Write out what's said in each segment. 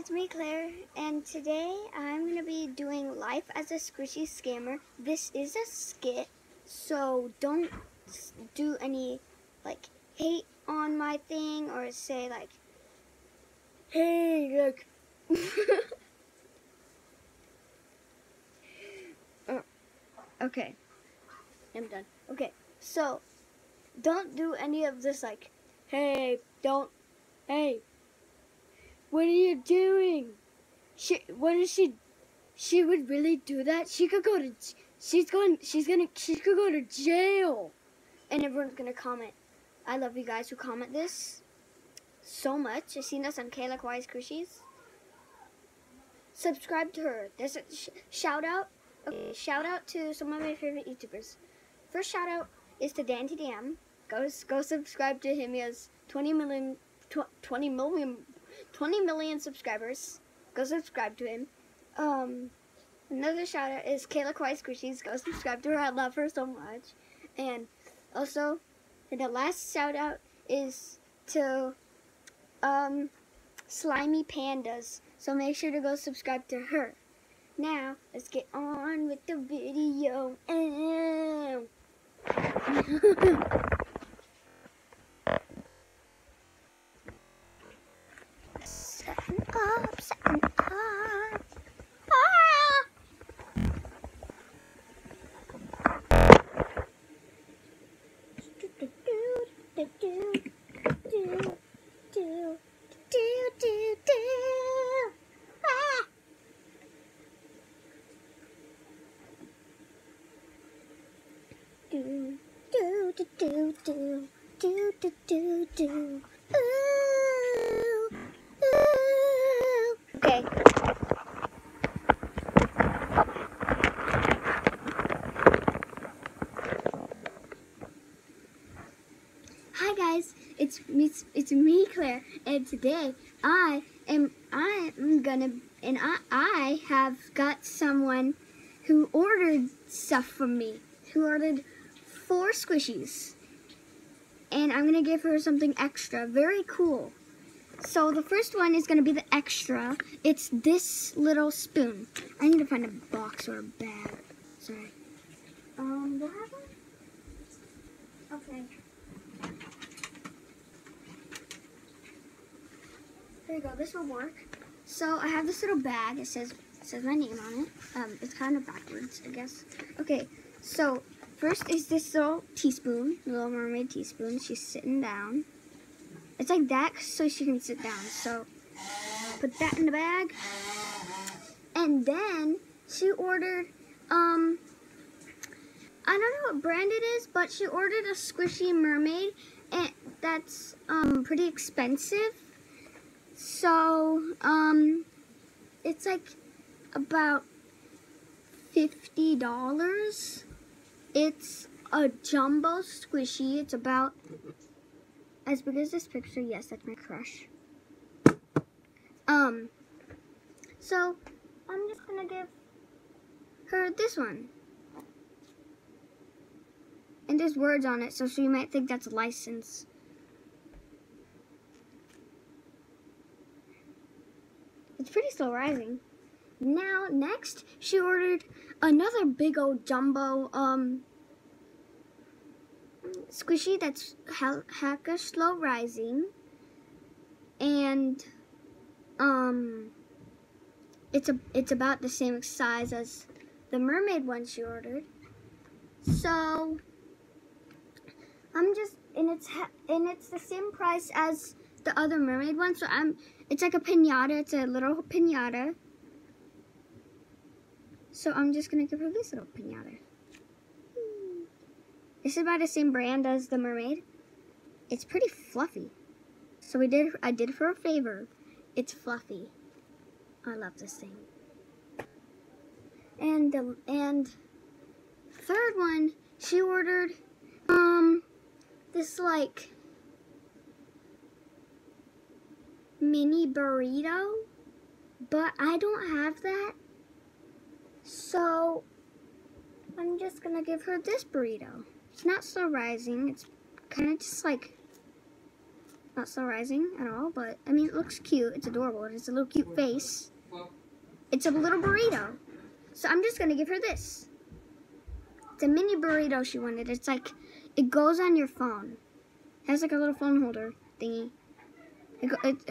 it's me, Claire, and today I'm going to be doing Life as a Squishy Scammer. This is a skit, so don't do any, hate on my thing or say, hey, look. Okay, I'm done. Okay, so don't do any of this, hey, hey. What are you doing? She would really do that? She could go to, she could go to jail. And everyone's gonna comment. I love you guys who comment this so much. I've seen this on Kayla Kawaii's Cushies. Subscribe to her. There's a shout out. Okay, shout out to some of my favorite YouTubers. First shout out is to Dan TDM. Go subscribe to him. He has 20 million subscribers. Go subscribe to him. Another shout out is Kayla Kawaii's Cushies. Go subscribe to her. I love her so much. And also, the last shout out is to Slimy Pandas. So make sure to go subscribe to her. Now, let's get on with the video. Setting up. Okay. Hi guys, it's me, Claire, and today I have got someone who ordered stuff from me, who ordered 4 squishies, and I'm gonna give her something extra, very cool. So the first one is gonna be the extra. It's this little spoon. I need to find a box or a bag. Sorry. Do I have one? Okay. There you go, this will work. So I have this little bag, it says my name on it. It's kind of backwards, I guess. Okay, so first is this little teaspoon, Little Mermaid teaspoon. She's sitting down. It's like that so she can sit down. So put that in the bag. And then she ordered, I don't know what brand it is, but she ordered a squishy mermaid, and that's pretty expensive. So, it's like about $50. It's a jumbo squishy. It's about as big as this picture. Yes, that's my crush. So I'm just gonna give her this one. And there's words on it, so she might think that's a license. It's pretty slow rising. Now, next, she ordered another big old jumbo squishy that's hecka slow rising. And it's about the same size as the mermaid one she ordered. So I'm just, and it's the same price as the other mermaid one, so it's like a piñata. It's a little piñata. So I'm just gonna give her this little piñata. This is about the same brand as the mermaid. It's pretty fluffy. So I did her a favor. It's fluffy. I love this thing. And third one, she ordered this mini burrito, but I don't have that, so I'm just gonna give her this burrito. It's not slow rising, it's kind of just Not so rising at all, but I mean, it looks cute. It's adorable. It's a little cute face. It's a little burrito. So I'm just gonna give her this. It's a mini burrito she wanted. It's like, it goes on your phone. It has like a little phone holder thingy. It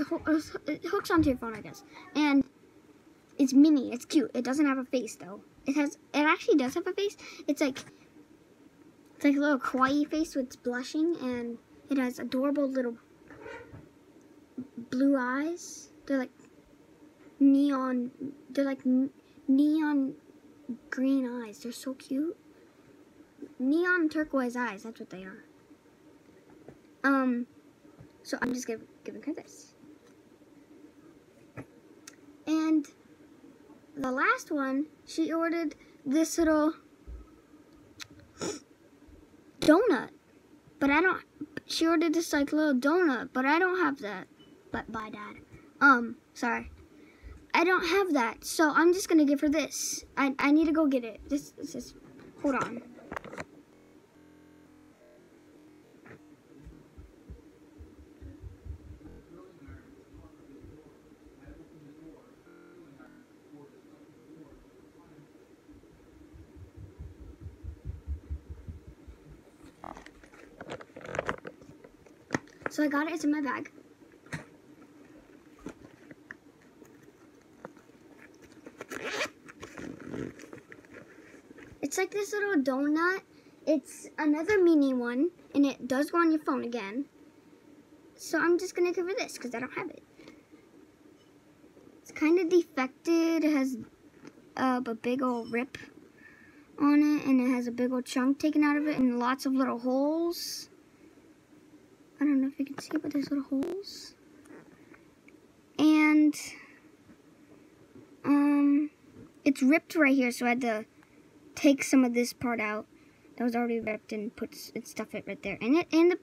hooks onto your phone, I guess. And it's mini. It's cute. It doesn't have a face though. It actually does have a face. It's like a little kawaii face with blushing, and it has adorable little blue eyes. They're like neon. They're like neon green eyes. They're so cute. Neon turquoise eyes. That's what they are. So I'm just giving her this. And the last one, she ordered this little donut. But I don't, she ordered this like little donut, but I don't have that. But bye, Dad. Sorry. I don't have that, so I'm just gonna give her this. I need to go get it. This is, hold on. So I got it, it's in my bag. It's like this little donut. It's another mini one, and it does go on your phone again. So I'm just gonna give her this, because I don't have it. It's kind of defected. It has a big old rip on it, and it has a big old chunk taken out of it, and lots of little holes. I don't know if you can see, but there's little holes. And it's ripped right here, so I had to take some of this part out that was already ripped and stuff it right there. And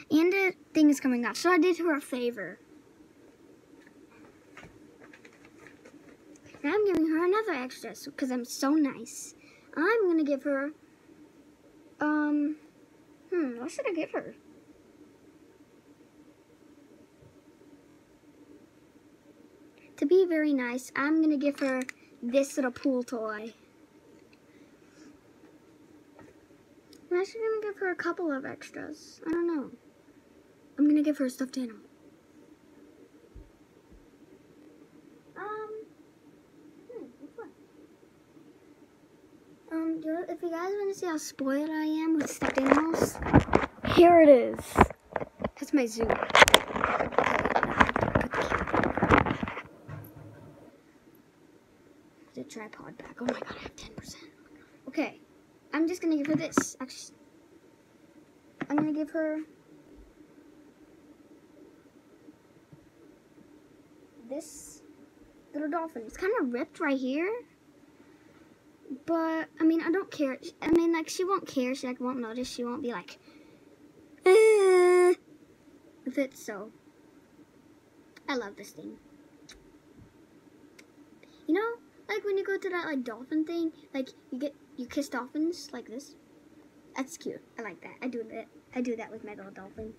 the thing is coming off. So I did her a favor. Now I'm giving her another extra because I'm so nice. I'm gonna give her what should I give her? To be very nice, I'm gonna give her this little pool toy. I'm actually gonna give her a couple of extras. I don't know. I'm gonna give her a stuffed animal. If you guys want to see how spoiled I am with stuffed animals, here it is. That's my zoo. The tripod back. Oh my god, I have 10%. Okay, I'm just gonna give her this. Actually, I'm gonna give her this little dolphin. It's kind of ripped right here. But, I mean, I don't care. I mean, like, she won't care. She, like, won't notice. She won't be like, with it, so. I love this thing. You know, like, when you go to that, like, dolphin thing, like, you kiss dolphins like this. That's cute. I like that. I do that with my little dolphin.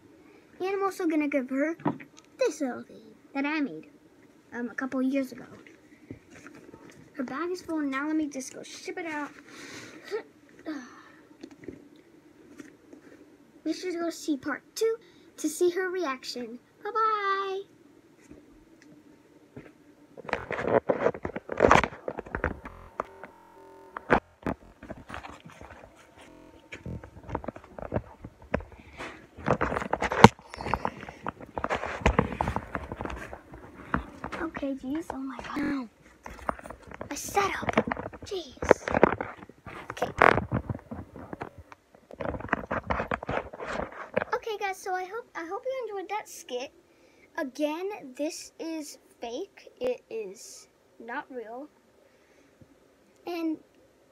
And I'm also gonna give her this little thing that I made, a couple years ago. Her bag is full, and now let me just go ship it out. Make sure to go see part 2 to see her reaction. Bye-bye. Okay, geez. Oh my god. No. A setup. Jeez. Okay. Okay, guys. So I hope you enjoyed that skit. Again, this is fake. It is not real. And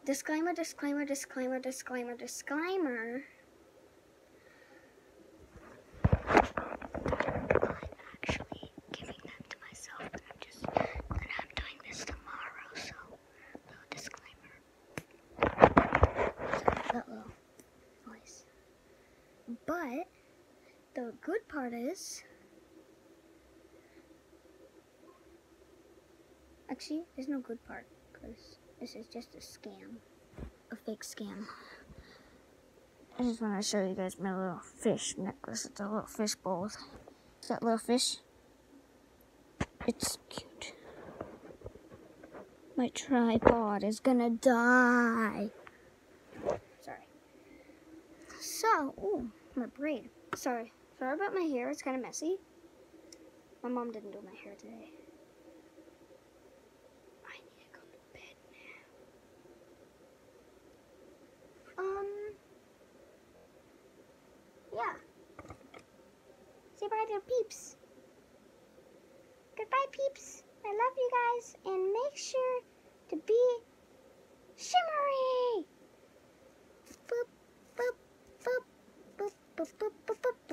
disclaimer, disclaimer, disclaimer, disclaimer, disclaimer. But good part is, actually, there's no good part because this is just a scam, a fake scam. I just want to show you guys my little fish necklace. It's a little fish bowl. See that little fish? It's cute. My tripod is gonna die. Sorry. So, ooh, my braid. Sorry about my hair. It's kind of messy. My mom didn't do my hair today. I need to go to bed now. Yeah. Say bye to peeps. Goodbye, peeps. I love you guys, and make sure to be shimmery. Boop, boop, boop, boop, boop, boop, boop, boop.